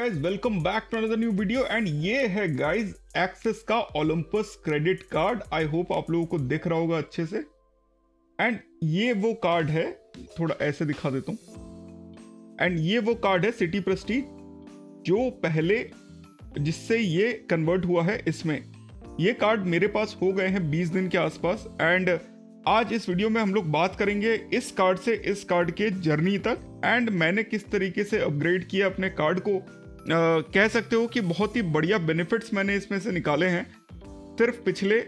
Guys, welcome back to another new video. And ये है guys Axis का Olympus credit card. I hope आप लोगों को दिख रहा होगा अच्छे से। एंड ये वो कार्ड है, थोड़ा ऐसे दिखा देता हूँ। एंड ये वो कार्ड है सिटी प्रेस्टीज, जो पहले जिससे ये कन्वर्ट हुआ है इसमें। ये कार्ड मेरे पास हो गए हैं 20 दिन के आसपास। एंड आज इस वीडियो में हम लोग बात करेंगे इस कार्ड से इस कार्ड के जर्नी तक, एंड मैंने किस तरीके से अपग्रेड किया अपने कार्ड को। कह सकते हो कि बहुत ही बढ़िया बेनिफिट्स मैंने इसमें से निकाले हैं सिर्फ पिछले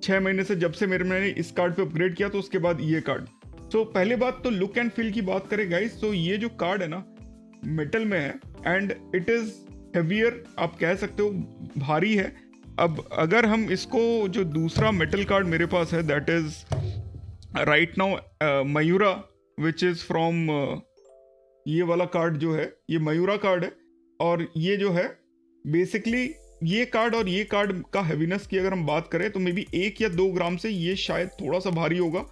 6 महीने से, जब से मैंने इस कार्ड पे अपग्रेड किया तो उसके बाद ये कार्ड। सो पहले बात तो लुक एंड फील की बात करें गाइस, तो ये जो कार्ड है ना मेटल में है एंड इट इज हेवियर, आप कह सकते हो भारी है। अब अगर हम इसको, जो दूसरा मेटल कार्ड मेरे पास है that is right now Mayura, which is from ये वाला कार्ड जो है ये मयूरा कार्ड है। और ये जो है बेसिकली ये कार्ड और ये कार्ड का हैवीनेस की अगर हम बात करें तो मे बी 1 या 2 ग्राम से ये शायद थोड़ा सा भारी होगा।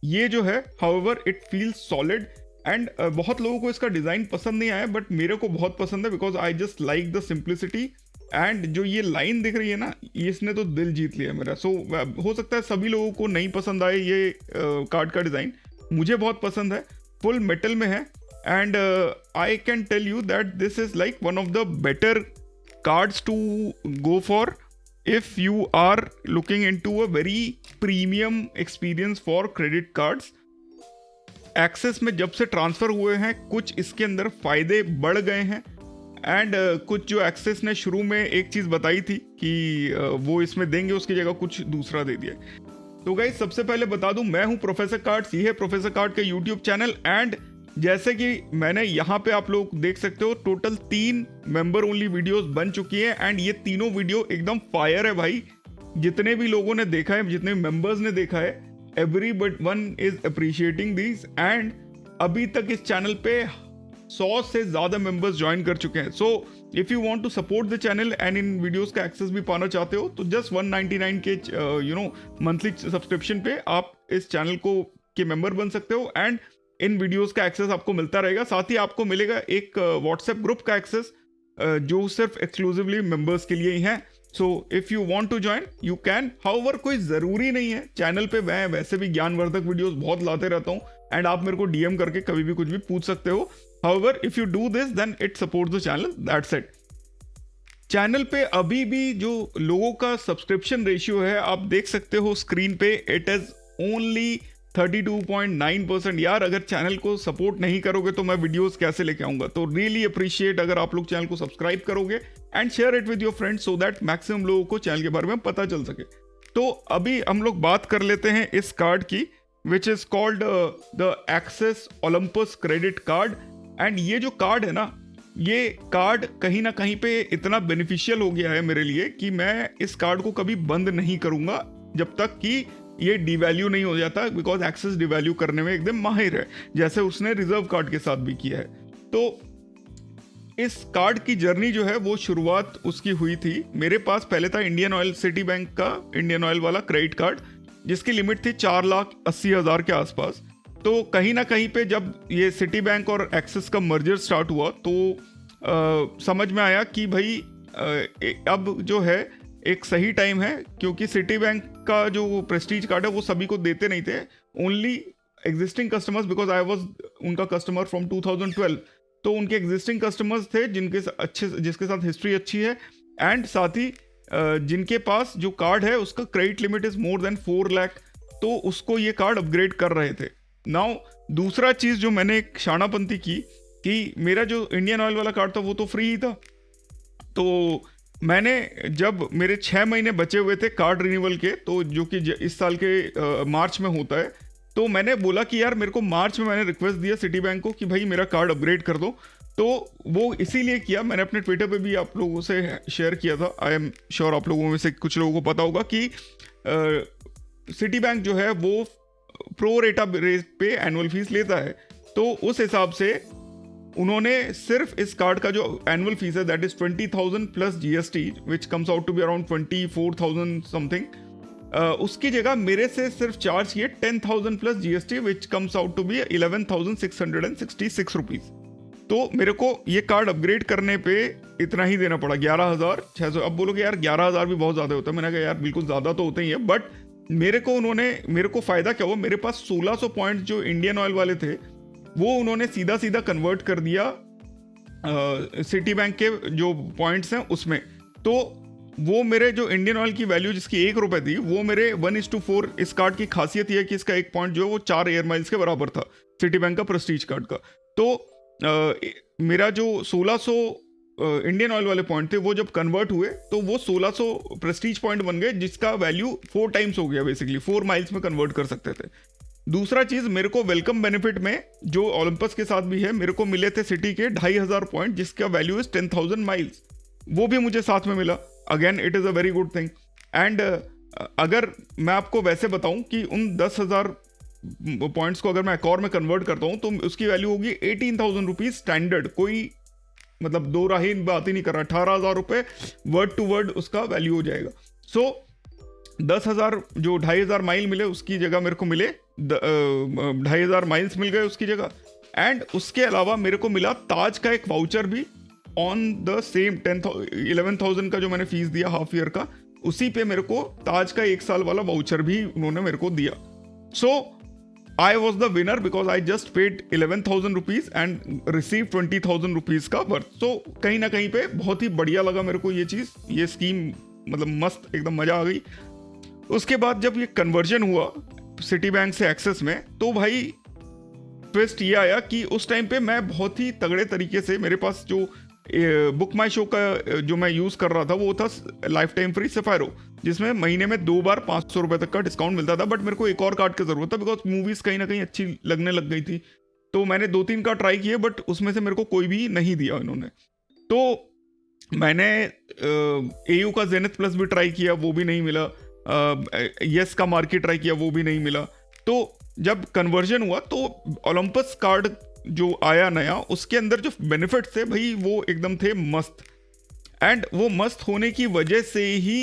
ये जो है however it feels solid. And बहुत लोगों को इसका डिज़ाइन पसंद नहीं आया, बट मेरे को बहुत पसंद है because I just like the simplicity. And जो ये लाइन दिख रही है ना, इसने तो दिल जीत लिया मेरा। सो हो सकता है सभी लोगों को नहीं पसंद आए ये कार्ड का डिज़ाइन, मुझे बहुत पसंद है। फुल मेटल में है and I can tell you that this is like one of the better cards to go for if you are looking into a very premium experience for credit cards. Axis में जब से transfer हुए हैं कुछ इसके अंदर फ़ायदे बढ़ गए हैं। एंड कुछ जो एक्सेस ने शुरू में एक चीज़ बताई थी कि वो इसमें देंगे, उसकी जगह कुछ दूसरा दे दिया। तो गाइस सबसे पहले बता दूं, मैं हूं प्रोफेसर कार्ड्स, ये है प्रोफेसर कार्ड का यूट्यूब चैनल। एंड जैसे कि मैंने यहाँ पे आप लोग देख सकते हो टोटल 3 मेंबर ओनली वीडियोस बन चुकी है। एंड ये तीनों वीडियो एकदम फायर है भाई। जितने भी लोगों ने देखा है, जितने मेंबर्स ने देखा है, every but one is appreciating this. And अभी तक इस चैनल पे 100 से ज़्यादा मेंबर्स ज्वाइन कर चुके हैं। So if you want to support the channel and इन वीडियोस का एक्सेस भी पाना चाहते हो तो जस्ट 199 के मंथली सब्सक्रिप्शन पे आप इस चैनल को के मेंबर बन सकते हो। एंड इन वीडियोस का एक्सेस आपको मिलता रहेगा। साथ ही आपको मिलेगा एक व्हाट्सएप ग्रुप का एक्सेस जो सिर्फ एक्सक्लूसिवली मेंबर्स के लिए ही है। So if you want to join you can. However कोई ज़रूरी नहीं है, चैनल पे मैं वैसे भी ज्ञानवर्धक वीडियोस बहुत लाते रहता हूँ एंड आप मेरे को डीएम करके कभी भी कुछ भी पूछ सकते हो। However, if you do this, then it supports the channel. That's it. Channel पे अभी भी जो लोगों का सब्सक्रिप्शन रेशियो है आप देख सकते हो स्क्रीन पे, इट इज ओनली 32.9%। यार अगर चैनल को सपोर्ट नहीं करोगे तो मैं वीडियोस कैसे लेके आऊंगा। तो रियली अप्रिशिएट अगर आप लोग चैनल को सब्सक्राइब करोगे and share it with your friends so that maximum लोगों को चैनल के बारे में पता चल सके। तो अभी हम लोग बात कर लेते हैं इस कार्ड की, which is called the axis Olympus credit card. And ये जो कार्ड है ना, ये कार्ड कहीं ना कहीं पे इतना बेनिफिशियल हो गया है मेरे लिए कि मैं इस कार्ड को कभी बंद नहीं करूंगा जब तक कि ये डिवैल्यू नहीं हो जाता, बिकॉज एक्सेस डिवैल्यू करने में एकदम माहिर है, जैसे उसने रिजर्व कार्ड के साथ भी किया है। तो इस कार्ड की जर्नी जो है वो शुरुआत उसकी हुई थी, मेरे पास पहले था इंडियन ऑयल, सिटी बैंक का इंडियन ऑयल वाला क्रेडिट कार्ड, जिसकी लिमिट थी 4,80,000 के आसपास। तो कहीं ना कहीं पे जब ये सिटी बैंक और एक्सिस का मर्जर स्टार्ट हुआ तो समझ में आया कि भाई अब जो है एक सही टाइम है, क्योंकि सिटी बैंक का जो प्रेस्टीज कार्ड है वो सभी को देते नहीं थे, only existing customers, because I was उनका कस्टमर फ्रॉम 2012। तो उनके एग्जिस्टिंग कस्टमर्स थे जिसके साथ हिस्ट्री अच्छी है एंड साथ ही जिनके पास जो कार्ड है उसका credit limit is more than 4 lakh, तो उसको ये कार्ड अपग्रेड कर रहे थे। नाउ दूसरा चीज़ जो मैंने एक शानापंती की कि मेरा जो इंडियन ऑयल वाला कार्ड था वो तो फ्री ही था। तो मैंने जब मेरे 6 महीने बचे हुए थे कार्ड रिन्यूअल के, तो जो कि इस साल के मार्च में होता है, तो मैंने बोला कि यार मेरे को मार्च में मैंने रिक्वेस्ट दिया सिटी बैंक को कि भाई मेरा कार्ड अपग्रेड कर दो। तो वो इसीलिए किया, मैंने अपने ट्विटर पे भी आप लोगों से शेयर किया था। आई एम श्योर आप लोगों में से कुछ लोगों को पता होगा कि सिटी बैंक जो है वो प्रो रेटा रेट पे एनुअल फीस लेता है। तो उस हिसाब से उन्होंने सिर्फ इस कार्ड का जो एनुअल फीस है that is 20,000 plus GST which comes out to be around 24,000 something, उसकी जगह मेरे से सिर्फ चार्ज किए 10,000 plus GST which comes out to be 11,666 rupees. तो मेरे को ये कार्ड अपग्रेड करने पे इतना ही देना पड़ा, 11,600। अब बोलोगे यार 11,000 भी बहुत ज़्यादा होता है। मैंने कहा यार बिल्कुल ज़्यादा तो होते ही है, बट मेरे को फ़ायदा क्या हुआ, मेरे पास 1600 पॉइंट जो इंडियन ऑयल वाले थे वो उन्होंने सीधा सीधा कन्वर्ट कर दिया सिटी बैंक के जो पॉइंट्स हैं उसमें। तो वो मेरे जो इंडियन ऑयल की वैल्यू जिसकी 1 रुपये थी, वो मेरे 1:4। इस कार्ड की खासियत ये है कि इसका 1 पॉइंट जो है वो 4 एयर माइल्स के बराबर था, सिटी बैंक का प्रेस्टीज कार्ड का। तो मेरा जो 1600 इंडियन ऑयल वाले पॉइंट थे वो जब कन्वर्ट हुए तो वो 1600 प्रेस्टीज पॉइंट बन गए, जिसका वैल्यू 4 टाइम्स हो गया, बेसिकली 4 माइल्स में कन्वर्ट कर सकते थे। दूसरा चीज, मेरे को वेलकम बेनिफिट में जो ओलंपस के साथ भी है, मेरे को मिले थे सिटी के 2500 पॉइंट जिसका वैल्यू इज 10,000 माइल्स, वो भी मुझे साथ में मिला। Again it is a very good thing. And अगर मैं आपको वैसे बताऊं कि उन 10,000 पॉइंट्स को अगर मैं एकॉर में कन्वर्ट करता हूं तो उसकी वैल्यू होगी 18,000 रुपीज स्टैंडर्ड। कोई मतलब दो राही बात ही नहीं कर रहा, 18,000 रुपये वर्ड टू वर्ड उसका वैल्यू हो जाएगा। सो 10,000 जो 2,500 माइल मिले उसकी जगह मेरे को मिले 2,500 माइल्स मिल गए उसकी जगह। एंड उसके अलावा मेरे को मिला ताज का एक वाउचर भी ऑन द सेम 11,000 का जो मैंने फीस दिया हाफ ईयर का, उसी पे मेरे को ताज का 1 साल वाला वाउचर भी उन्होंने मेरे को दिया। So I was the winner because I just paid 11,000 rupees and receive 20,000 rupees का वर्थ। तो कहीं ना कहीं पे बहुत ही बढ़िया लगा मेरे को ये चीज़, ये स्कीम मतलब मस्त, एकदम मजा आ गई। उसके बाद जब ये कन्वर्जन हुआ सिटी बैंक से एक्सेस में, तो भाई ट्विस्ट ये आया कि उस टाइम पे मैं बहुत ही तगड़े तरीके से, मेरे पास जो बुक माई शो का जो मैं यूज़ कर रहा था वो था लाइफ टाइम फ्री सफायरो, जिसमें महीने में 2 बार 500 रुपये तक का डिस्काउंट मिलता था। बट मेरे को एक और कार्ड की ज़रूरत था बिकॉज मूवीज़ कहीं ना कहीं अच्छी लगने लग गई थी। तो मैंने 2-3 कार्ड ट्राई किए बट उसमें से मेरे को कोई भी नहीं दिया इन्होंने। तो मैंने एयू का जेनिथ प्लस भी ट्राई किया, वो भी नहीं मिला। येस का मार्केट ट्राई किया, वो भी नहीं मिला। तो जब कन्वर्जन हुआ तो ओलंपस कार्ड जो आया नया, उसके अंदर जो बेनिफिट्स थे भाई वो एकदम थे मस्त। एंड वो मस्त होने की वजह से ही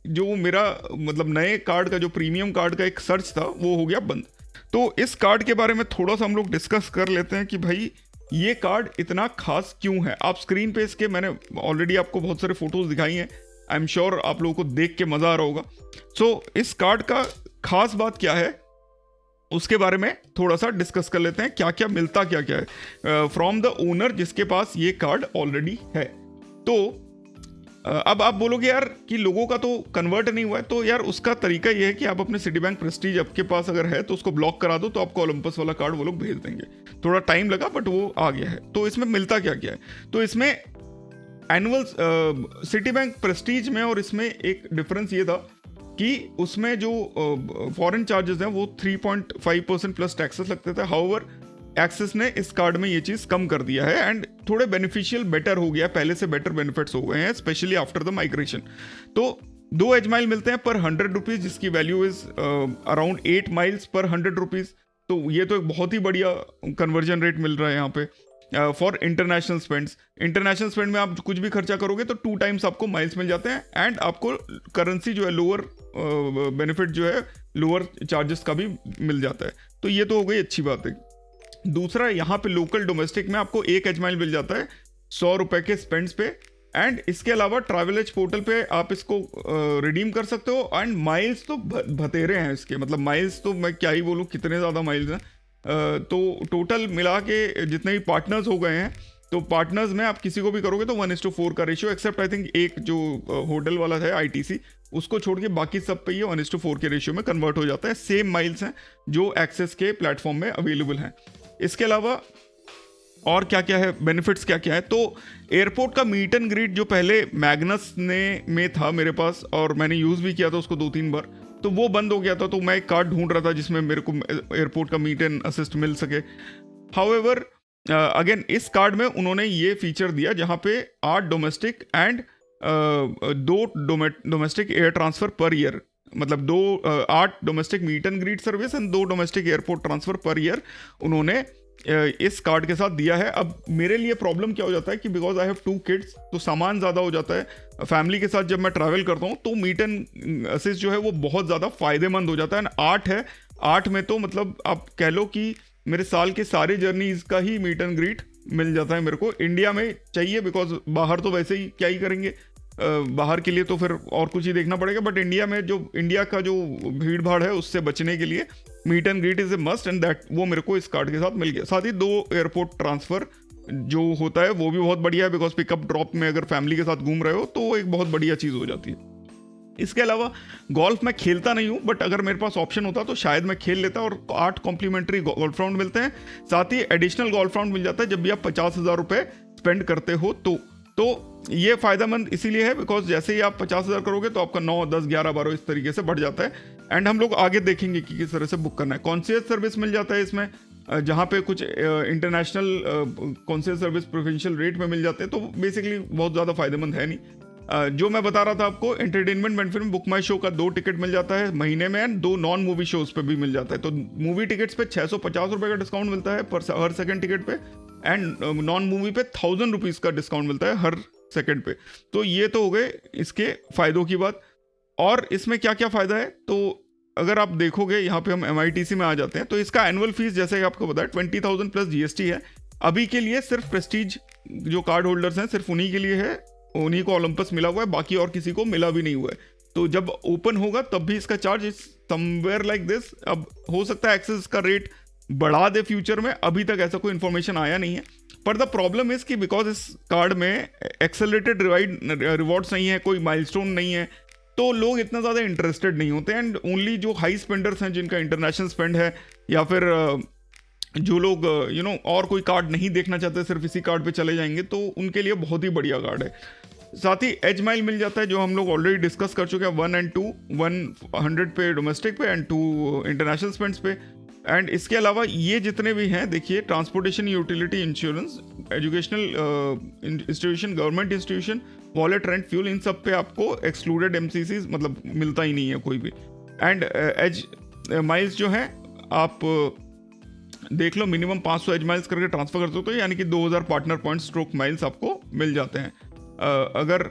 जो मेरा मतलब नए कार्ड का जो प्रीमियम कार्ड का एक सर्च था वो हो गया बंद। तो इस कार्ड के बारे में थोड़ा सा हम लोग डिस्कस कर लेते हैं कि भाई ये कार्ड इतना खास क्यों है। आप स्क्रीन पे इसके मैंने ऑलरेडी आपको बहुत सारे फोटोज दिखाई हैं, आई एम श्योर आप लोगों को देख के मजा आ रहा होगा। सो इस कार्ड का खास बात क्या है उसके बारे में थोड़ा सा डिस्कस कर लेते हैं, क्या क्या मिलता क्या क्या है फ्रॉम द ओनर जिसके पास ये कार्ड ऑलरेडी है। तो अब आप बोलोगे यार कि लोगों का तो कन्वर्ट नहीं हुआ है, तो यार उसका तरीका ये है कि आप अपने सिटी बैंक प्रेस्टीज आपके पास अगर है तो उसको ब्लॉक करा दो, तो आपको ओलंपस वाला कार्ड वो लोग भेज देंगे। थोड़ा टाइम लगा बट वो आ गया है। तो इसमें मिलता क्या क्या है, तो इसमें एनुअल सिटी बैंक प्रेस्टीज में और इसमें एक डिफरेंस ये था कि उसमें जो फॉरेन चार्जेस हैं वो 3.5% प्लस टैक्सेस लगते थे। हाउएवर एक्सिस ने इस कार्ड में ये चीज़ कम कर दिया है एंड थोड़े बेनिफिशियल बेटर हो गया, पहले से बेटर बेनिफिट्स हो गए हैं स्पेशली आफ्टर द माइग्रेशन। तो 2 एज माइल मिलते हैं पर 100 रुपीज़, जिसकी value is around 8 miles per 100 rupees. तो ये तो एक बहुत ही बढ़िया कन्वर्जन रेट मिल रहा है यहाँ पे for international spends. International spend में आप कुछ भी खर्चा करोगे तो 2 टाइम्स आपको माइल्स मिल जाते हैं एंड आपको करेंसी जो है लोअर बेनिफिट जो है लोअर चार्जेस का भी मिल जाता है। तो ये तो हो गई अच्छी बात है। दूसरा, यहाँ पे लोकल डोमेस्टिक में आपको 1 एज माइल मिल जाता है 100 रुपये के स्पेंड्स पे। एंड इसके अलावा ट्रैवल एज पोर्टल पे आप इसको रिडीम कर सकते हो। एंड माइल्स तो भतेरे हैं इसके, मतलब माइल्स तो मैं क्या ही बोलूँ कितने ज़्यादा माइल्स हैं। तो टोटल मिला के जितने भी पार्टनर्स हो गए हैं, तो पार्टनर्स में आप किसी को भी करोगे तो 1:4 का रेशियो, एक्सेप्ट आई थिंक एक जो होटल वाला है ITC, उसको छोड़ के बाकी सब पे ये 1:4 के रेशियो में कन्वर्ट हो जाता है। सेम माइल्स हैं जो एक्सेस के प्लेटफॉर्म में अवेलेबल हैं। इसके अलावा और क्या क्या है, बेनिफिट्स क्या क्या है, तो एयरपोर्ट का मीट एंड ग्रीट जो पहले मैग्नस में था मेरे पास और मैंने यूज़ भी किया था उसको 2-3 बार, तो वो बंद हो गया था। तो मैं एक कार्ड ढूंढ रहा था जिसमें मेरे को एयरपोर्ट का मीट एंड असिस्ट मिल सके। हाउएवर अगेन इस कार्ड में उन्होंने ये फीचर दिया जहाँ पे 8 domestic and 2 domestic air transfer per year, मतलब 8 domestic meet and greet service and 2 domestic airport transfer per year उन्होंने इस कार्ड के साथ दिया है। अब मेरे लिए प्रॉब्लम क्या हो जाता है कि बिकॉज आई हैव 2 किड्स, तो सामान ज़्यादा हो जाता है। फैमिली के साथ जब मैं ट्रैवल करता हूँ तो मीट एंड असिस्ट जो है वो बहुत ज़्यादा फ़ायदेमंद हो जाता है। एंड 8 है, 8 में तो मतलब आप कह लो कि मेरे साल के सारे जर्नीज़ का ही मीट एंड ग्रीट मिल जाता है मेरे को। इंडिया में चाहिए बिकॉज बाहर तो वैसे ही क्या ही करेंगे, बाहर के लिए तो फिर और कुछ ही देखना पड़ेगा, बट इंडिया में जो इंडिया का जो भीड़ भाड़ है उससे बचने के लिए meet and greet is a must, and that वो मेरे को इस कार्ड के साथ मिल गया। साथ ही 2 एयरपोर्ट ट्रांसफर जो होता है वो भी बहुत बढ़िया है, बिकॉज पिकअप ड्रॉप में अगर फैमिली के साथ घूम रहे हो तो एक बहुत बढ़िया चीज़ हो जाती है। इसके अलावा गोल्फ मैं खेलता नहीं हूँ, बट अगर मेरे पास ऑप्शन होता तो शायद मैं खेल लेता, और 8 कॉम्प्लीमेंट्री गोल्फ राउंड मिलते हैं। साथ ही एडिशनल गोल्फ राउंड मिल जाता है जब भी आप 50,000 रुपये स्पेंड करते हो तो ये फायदेमंद इसीलिए है बिकॉज जैसे ही आप 50,000 करोगे तो आपका 9, 10, 11, 12 इस तरीके से बढ़ जाता है। एंड हम लोग आगे देखेंगे कि किस तरह से बुक करना है। कॉन्शियस सर्विस मिल जाता है इसमें, जहाँ पे कुछ international conscious service preferential rate में मिल जाते हैं, तो बेसिकली बहुत ज़्यादा फायदेमंद है नहीं। जो मैं बता रहा था आपको, एंटरटेनमेंट बेनिफिट में बुक माई शो का 2 टिकट मिल जाता है महीने में, एंड 2 नॉन मूवी शोज पे भी मिल जाता है। तो मूवी टिकट्स पे 650 रुपये का डिस्काउंट मिलता है हर सेकंड टिकट पे, एंड नॉन मूवी पे 1000 रुपीज़ का डिस्काउंट मिलता है हर सेकंड पे। तो ये तो हो गए इसके फ़ायदों की बात। और इसमें क्या क्या फ़ायदा है, तो अगर आप देखोगे यहाँ पे हम MITC में आ जाते हैं, तो इसका एनुअल फीस जैसे कि आपको बताया 20,000 प्लस GST है। अभी के लिए सिर्फ प्रेस्टीज जो कार्ड होल्डर्स हैं सिर्फ उन्हीं के लिए है, उन्हीं को ओलंपस मिला हुआ है, बाकी और किसी को मिला भी नहीं हुआ है। तो जब ओपन होगा तब भी इसका charge is somewhere like this. अब हो सकता है एक्सेस का रेट बढ़ा दे फ्यूचर में, अभी तक ऐसा कोई इन्फॉर्मेशन आया नहीं है। पर द प्रॉब्लम इज कि बिकॉज इस कार्ड में एक्सेलरेटेड रिवॉर्ड्स नहीं है, कोई माइलस्टोन नहीं है, तो लोग इतना ज़्यादा इंटरेस्टेड नहीं होते। एंड ओनली जो हाई स्पेंडर्स हैं जिनका इंटरनेशनल स्पेंड है, या फिर जो लोग और कोई कार्ड नहीं देखना चाहते, सिर्फ इसी कार्ड पे चले जाएंगे, तो उनके लिए बहुत ही बढ़िया कार्ड है। साथ ही एज माइल मिल जाता है जो हम लोग ऑलरेडी डिस्कस कर चुके हैं, 1 और 2, 100 पे डोमेस्टिक पे एंड 2 इंटरनेशनल स्पेंड्स पे। एंड इसके अलावा ये जितने भी हैं देखिए, transportation, utility, insurance, educational institution, government institution, wallet, rent, fuel, इन सब पे आपको एक्सक्लूडेड MCCs मतलब मिलता ही नहीं है कोई भी। एंड एज माइल्स जो है आप देख लो, मिनिमम 500 एज माइल्स करके ट्रांसफर कर सकते हो, यानी कि 2000 पार्टनर पॉइंट स्ट्रोक माइल्स आपको मिल जाते हैं। अगर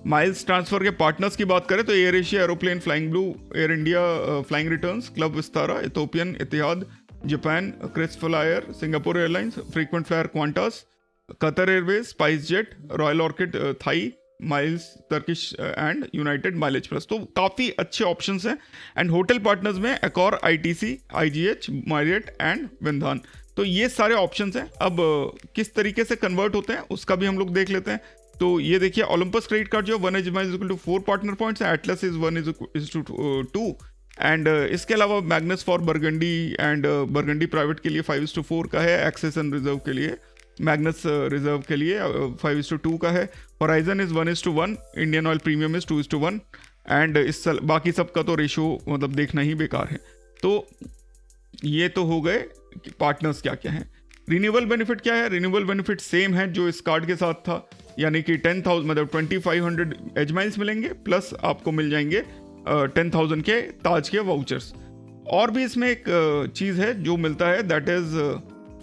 माइल्स ट्रांसफर के पार्टनर्स की बात करें तो AirAsia, Aeroplan, Flying Blue, Air India, Flying Returns, Club Vistara, Ethiopian, Etihad, Japan, KrisFlyer, Singapore Airlines, Frequent Flyer Qantas, Qatar Airways, SpiceJet, Royal Orchid Thai, Miles, Turkish and United Mileage Plus. तो काफ़ी अच्छे options हैं। And hotel partners में Accor, ITC, IGH, Marriott and Wyndham. तो ये सारे options हैं। अब किस तरीके से कन्वर्ट होते हैं उसका भी हम लोग देख लेते हैं। तो ये देखिए, ओलंपस क्रेडिट कार्ड जो 1 as mile equal to 4 partner points है, Atlas is 1 is to 2, and इसके अलावा Magnus for Burgundy and Burgundy private के लिए 5:4 का है, एक्सेस एंड रिजर्व के लिए, मैग्नस रिजर्व के लिए 5:2 का है, horizon is 1:1, Indian oil premium is 2:1, and इस बाकी सब का तो रेशो मतलब देखना ही बेकार है। तो ये तो हो गए पार्टनर्स क्या क्या हैं। रिन्यूअल बेनिफिट क्या है? रिन्यूअल बेनिफिट सेम है जो इस कार्ड के साथ था, यानी कि 10,000 मतलब 2500 एज माइल्स मिलेंगे, प्लस आपको मिल जाएंगे 10,000 के ताज के वाउचर्स। और भी इसमें एक चीज़ है जो मिलता है, that is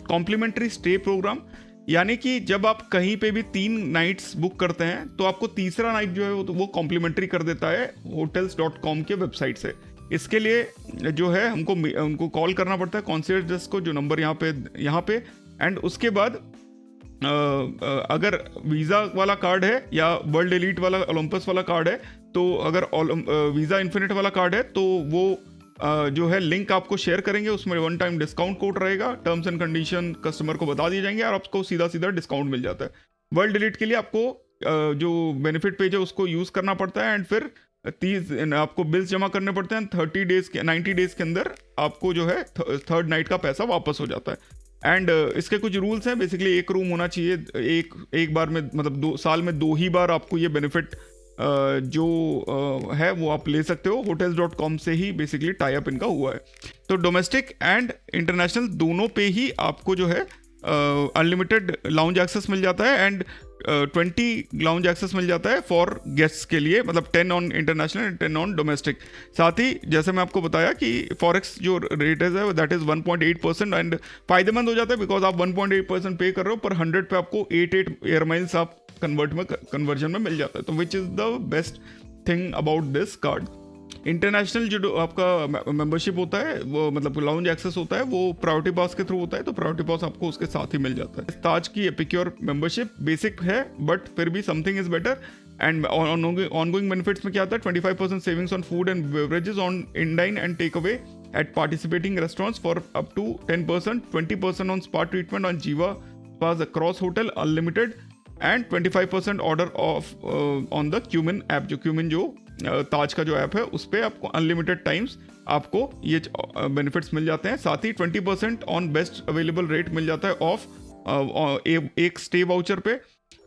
complimentary stay program, यानी कि जब आप कहीं पे भी 3 नाइट्स बुक करते हैं तो आपको तीसरा नाइट जो है वो कॉम्प्लीमेंट्री कर देता है hotels.com के वेबसाइट से। इसके लिए जो है उनको कॉल करना पड़ता है कॉन्सियर्ज डेस्क को, जो नंबर यहाँ पे। एंड उसके बाद अगर वीज़ा वाला कार्ड है या वर्ल्ड एलीट वाला ओलंपस वाला कार्ड है, तो अगर वीज़ा इन्फिनिट वाला कार्ड है तो वो जो है लिंक आपको शेयर करेंगे, उसमें 1 टाइम डिस्काउंट कोड रहेगा, टर्म्स एंड कंडीशन कस्टमर को बता दिए जाएंगे और आपको सीधा सीधा डिस्काउंट मिल जाता है। वर्ल्ड एलीट के लिए आपको जो बेनिफिट पेज है उसको यूज़ करना पड़ता है, एंड फिर 30 आपको बिल्स जमा करने पड़ते हैं। 90 डेज के अंदर आपको जो है थर्ड नाइट का पैसा वापस हो जाता है। एंड इसके कुछ रूल्स हैं, बेसिकली 1 रूम होना चाहिए, एक बार में मतलब 2 साल में 2 ही बार आपको ये बेनिफिट जो है वो आप ले सकते हो। hotels.com से ही बेसिकली टाई अप इनका हुआ है। तो डोमेस्टिक एंड इंटरनेशनल दोनों पे ही आपको जो है अनलिमिटेड लाउंज एक्सेस मिल जाता है, एंड 20 लाउंज एक्सेस मिल जाता है फॉर गेस्ट्स के लिए, मतलब 10 on international and 10 on domestic. साथ ही जैसे मैं आपको बताया कि फॉरेक्स जो रेट है दैट इज़ 1.8%, एंड फायदेमंद हो जाता है बिकॉज आप 1.8% पे कर रहे हो, पर 100 पे आपको 8 एयर माइल्स आप कन्वर्जन में मिल जाता है। तो which is the best thing about this card. International जो आपका मेंबरशिप होता है, वो मतलब लाउंज एक्सेस होता है, वो प्रायोरिटी पास के थ्रू होता है, तो प्रायोरिटी पास आपको उसके साथ ही मिल जाता है। ताज की एपिक्योर मेंबरशिप बेसिक है, बट फिर भी something is better. And ongoing benefits में क्या आता है, 25% savings on food and beverages on in dine and take away at participating restaurants for up to 10%, 20% on spa treatment on Jiva spas across hotel unlimited, and 25% order off on the Qmin app। जो Qmin जो ताज का जो app है उस पर आपको unlimited times आपको ये बेनिफिट्स मिल जाते हैं। साथ ही 20% ऑन बेस्ट अवेलेबल रेट मिल जाता है ऑफ एक स्टे वाउचर पे,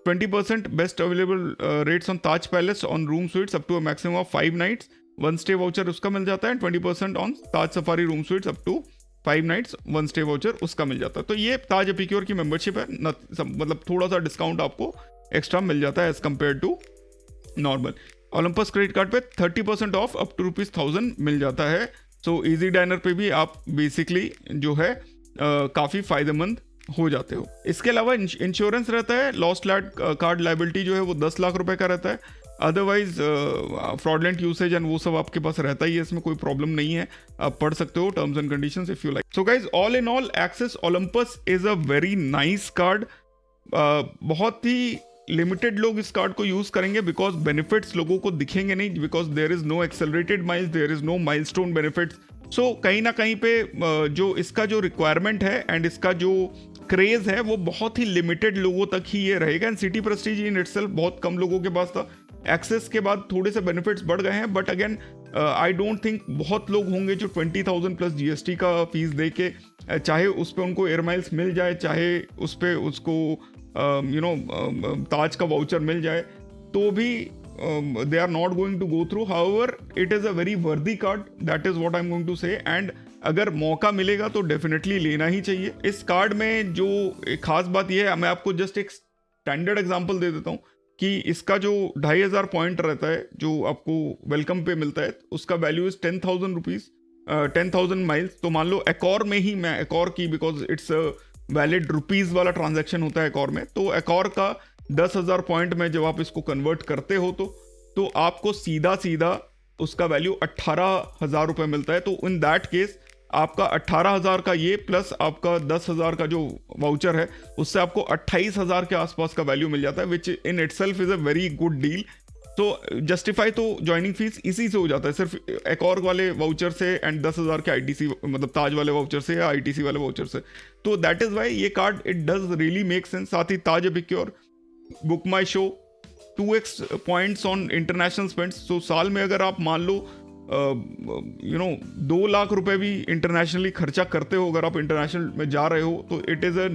20% best available rates on Taj Palace on room suites up to a maximum of 5 nights, 1 stay voucher उसका मिल जाता है, 20% on Taj Safari room suites up to 5 nights, 1 stay voucher उसका मिल जाता है। तो ये ताज एपिक्योर की मेंबरशिप है, मतलब थोड़ा सा डिस्काउंट आपको एक्स्ट्रा मिल जाता है as compare to normal. Olympus credit card पे 30% ऑफ अप टू ₹1000 मिल जाता है। सो इजी डाइनर पे भी आप बेसिकली जो है काफ़ी फायदेमंद हो जाते हो। इसके अलावा इंश्योरेंस रहता है, लॉस्ट लैट कार्ड लाइबिलिटी जो है वो 10 लाख रुपए का रहता है। अदरवाइज फ्रॉडलेंट यूसेज एंड वो सब आपके पास रहता ही है, इसमें कोई प्रॉब्लम नहीं है, आप पढ़ सकते हो terms and conditions if you like. So guys all in all axis Olympus is a very nice card. बहुत ही लिमिटेड लोग इस कार्ड को यूज करेंगे बिकॉज बेनिफिट्स लोगों को दिखेंगे नहीं, because there is no accelerated miles, there is no milestone benefits. So कहीं ना कहीं पे जो इसका जो रिक्वायरमेंट है एंड इसका जो क्रेज है वो बहुत ही लिमिटेड लोगों तक ही ये रहेगा। And city Prestige in itself बहुत कम लोगों के पास था। एक्सेस के बाद थोड़े से बेनिफिट्स बढ़ गए हैं, but again I don't think बहुत लोग होंगे जो 20,000 प्लस जीएसटी का फीस दे के चाहे उस पर उनको एयर माइल्स मिल जाए, चाहे उस पर उसको ताज का वाउचर मिल जाए, तो भी they are not going to go through. However, it is a very worthy card. That is what I'm going to say. And अगर मौका मिलेगा तो डेफिनेटली लेना ही चाहिए। इस कार्ड में जो एक खास बात यह है, मैं आपको जस्ट एक स्टैंडर्ड एग्जांपल दे देता हूँ कि इसका जो 2500 पॉइंट रहता है जो आपको वेलकम पे मिलता है, उसका वैल्यू इज 10,000 रुपीज, 10,000 माइल्स। तो मान लो एकॉर में ही, मैं एकॉर की बिकॉज इट्स वैलिड रुपीज वाला ट्रांजैक्शन होता है एकॉर में, तो एकॉर का 10,000 पॉइंट में जब आप इसको कन्वर्ट करते हो तो आपको सीधा सीधा उसका वैल्यू 18,000 रुपये मिलता है। तो इन दैट केस आपका 18,000 का ये प्लस आपका 10,000 का जो वाउचर है उससे आपको 28,000 के आसपास का वैल्यू मिल जाता है, which in itself is a very good deal. तो जस्टिफाई तो ज्वाइनिंग फीस इसी से हो जाता है, सिर्फ एकॉर वाले वाउचर से एंड 10,000 के आईटीसी मतलब ताज वाले वाउचर से या आईटीसी वाले वाउचर से। तो दैट इज वाई ये card it does really make sense. साथ ही Taj Epicure, Book My Show, 2x points on international spends. So साल में अगर आप मान लो 2 लाख रुपए भी इंटरनेशनली खर्चा करते हो, अगर आप इंटरनेशनल में जा रहे हो, तो it is a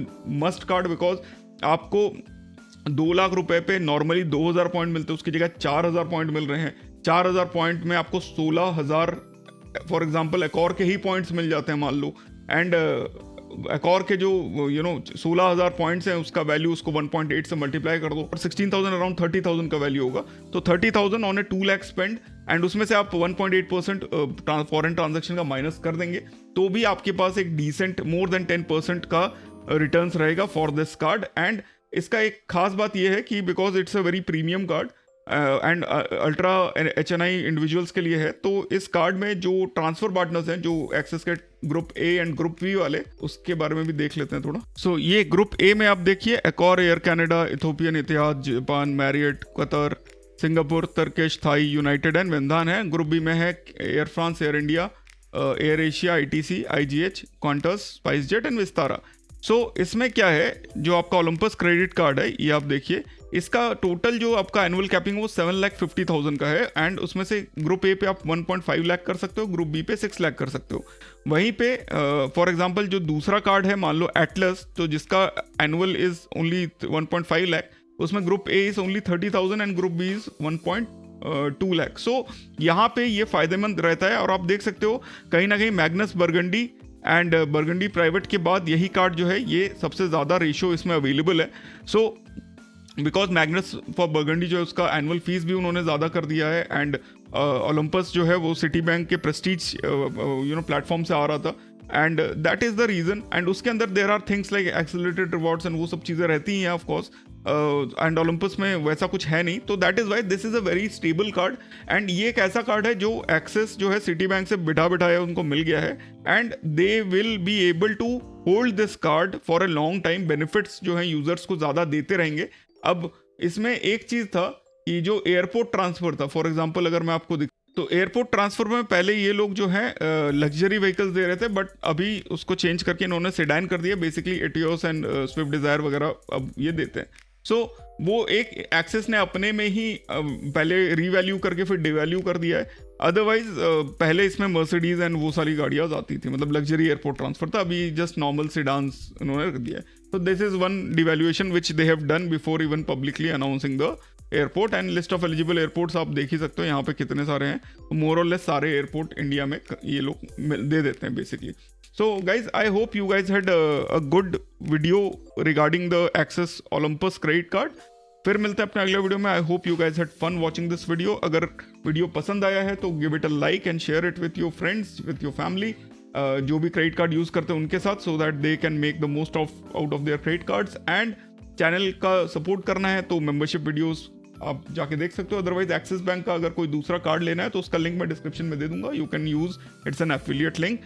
must card because आपको 2 लाख रुपए पे नॉर्मली 2,000 पॉइंट मिलते हैं, उसकी जगह 4,000 पॉइंट मिल रहे हैं। 4,000 पॉइंट में आपको 16,000 फॉर एग्जाम्पल एकॉर के ही पॉइंट्स मिल जाते हैं मान लो। एंड एकॉर के जो 16,000 पॉइंट्स हैं उसका वैल्यू उसको 1.8 से मल्टीप्लाई कर दो और 16,000 अराउंड 30,000 का वैल्यू होगा। तो 30,000 on A 2 lakh spend and उसमें से आप 1.8% फॉरेन ट्रांजैक्शन का माइनस कर देंगे तो भी आपके पास एक डिसेंट मोर देन 10% का रिटर्न्स रहेगा फॉर दिस कार्ड। एंड इसका एक खास बात यह है कि because it's a very premium card and ultra HNI individuals के लिए है, तो इस कार्ड में जो ट्रांसफर पार्टनर्स हैं जो एक्सेस के group A and group B वाले, उसके बारे में भी देख लेते हैं थोड़ा। सो ये ग्रुप ए में आप देखिए Accor, Air Canada, Ethiopian, Etihad, Japan, Marriott, Qatar, Singapore, Turkish, Thai, United and Wyndham है। ग्रुप बी में है Air France, Air India, Air Asia, ITC, IGH, Qantas, SpiceJet and Vistara. So इसमें क्या है, जो आपका ओलंपस क्रेडिट कार्ड है ये आप देखिए, इसका टोटल जो आपका एनुअल कैपिंग वो 7,50,000 का है एंड उसमें से ग्रुप ए पे आप 1.5 लाख कर सकते हो, ग्रुप बी पे 6 लाख कर सकते हो। वहीं पे फॉर एग्जांपल जो दूसरा कार्ड है मान लो एटलस, तो जिसका एनुअल इज ओनली 1.5 लाख, उसमें group A is only 30,000 and group B is 1.2 lakh. So यहाँ पे ये फायदेमंद रहता है। और आप देख सकते हो कहीं ना कहीं Magnus burgundy and Burgundy private के बाद यही कार्ड जो है ये सबसे ज़्यादा रेशियो इसमें अवेलेबल है। So because Magnus for burgundy जो है उसका एनुअल फीस भी उन्होंने ज़्यादा कर दिया है एंड ओलंपस जो है वो सिटी बैंक के प्रेस्टीज प्लेटफॉर्म से आ रहा था and that is the reason. And उसके अंदर there are things like accelerated rewards and वो सब चीज़ें रहती हैं ऑफ कोर्स, एंड ओलंपस में वैसा कुछ है नहीं, तो that is why this is a very stable card. And ये एक ऐसा कार्ड है जो एक्सेस जो है सिटी बैंक से बिठा बिठाया उनको मिल गया है, and they will be able to hold this card for a long time. Benefits जो है यूजर्स को ज़्यादा देते रहेंगे। अब इसमें एक चीज़ था कि जो एयरपोर्ट ट्रांसफर था, फॉर एग्जाम्पल अगर मैं आपको तो एयरपोर्ट ट्रांसफर में पहले ये लोग जो है लग्जरी व्हीकल्स दे रहे थे, बट अभी उसको चेंज करके इन्होंने सेडान कर दिया। Basically Etios and Swift Dzire वगैरह अब ये देते हैं। सो वो एक एक्सेस ने अपने में ही पहले रीवैल्यू करके फिर डिवैल्यू कर दिया है। अदरवाइज पहले इसमें मर्सिडीज एंड वो सारी गाड़ियाँ आती थी, मतलब लग्जरी एयरपोर्ट ट्रांसफर था, अभी जस्ट नॉर्मल सेडान्स इन्होंने रख दिया है। तो this is one devaluation which they have done before even publicly announcing the airport. And list of eligible airports आप देख ही सकते हो यहाँ पे कितने सारे हैं। तो मोर और लेस सारे एयरपोर्ट इंडिया में ये लोग दे देते हैं basically. So guys, I hope you guys had a good video regarding the Axis Olympus credit card. फिर मिलते हैं अपने अगले वीडियो में। I hope you guys had fun watching this video. अगर वीडियो पसंद आया है तो give it a like and share it with your friends, with your family, जो भी क्रेडिट कार्ड यूज करते हैं उनके साथ, so that they can make the most out of their credit cards. And channel का सपोर्ट करना है तो मेंबरशिप वीडियोस आप जाके देख सकते हो। अदरवाइज एक्सिस बैंक का अगर कोई दूसरा कार्ड लेना है तो उसका लिंक मैं डिस्क्रिप्शन में दे दूंगा। You can use, it's an affiliate link.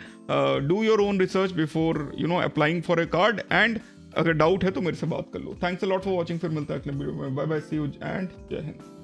Do your own research before applying for a card. And अगर डाउट है तो मेरे से बात कर लो। Thanks a lot for watching. फिर मिलता है अगले वीडियो में। Bye bye, see you and जय हिंद।